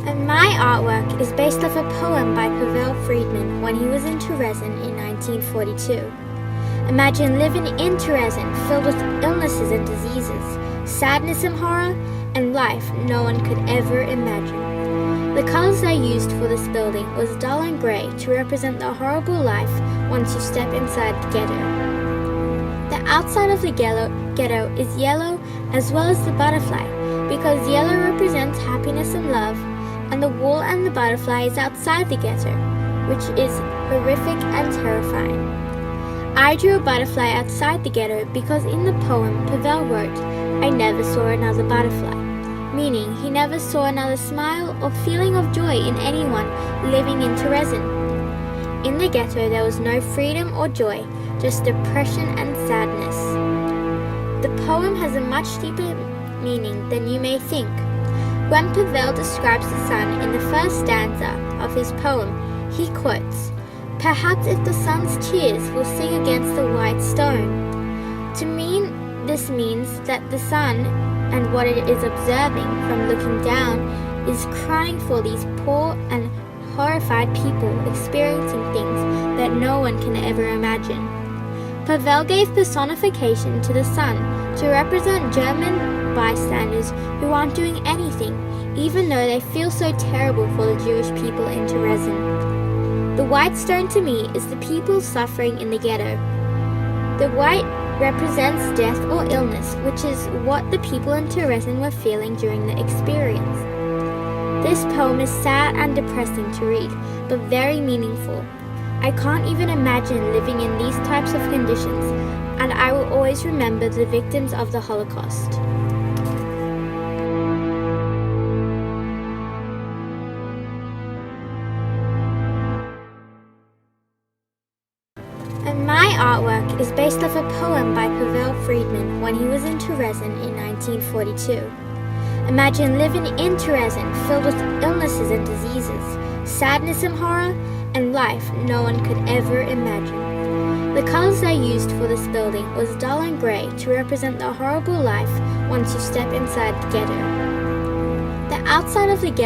And my artwork is based off a poem by Pavel Friedman when he was in Terezin in 1942. Imagine living in Terezin filled with illnesses and diseases, sadness and horror, and life no one could ever imagine. The colors I used for this building was dull and grey to represent the horrible life once you step inside the ghetto. The outside of the ghetto is yellow as well as the butterfly, because yellow represents happiness and love, and the wall and the butterfly is outside the ghetto, which is horrific and terrifying. I drew a butterfly outside the ghetto because in the poem Pavel wrote, "I never saw another butterfly," meaning he never saw another smile or feeling of joy in anyone living in Terezin. In the ghetto there was no freedom or joy, just depression and sadness. The poem has a much deeper meaning than you may think. When Pavel describes the sun in the first stanza of his poem, he quotes, "Perhaps if the sun's tears will sing against the white stone." To me, this means that the sun and what it is observing from looking down is crying for these poor and horrified people experiencing things that no one can ever imagine. Pavel gave personification to the sun to represent German bystanders who aren't doing anything, even though they feel so terrible for the Jewish people in Terezin. The white stone to me is the people suffering in the ghetto. The white represents death or illness, which is what the people in Terezin were feeling during the experience. This poem is sad and depressing to read, but very meaningful. I can't even imagine living in these types of conditions, and I will always remember the victims of the Holocaust. And my artwork is based off a poem by Pavel Friedman when he was in Terezin in 1942. Imagine living in Terezin filled with illnesses and diseases, sadness and horror, and life no one could ever imagine. The colors I used for this building was dull and grey to represent the horrible life once you step inside the ghetto. The outside of the ghetto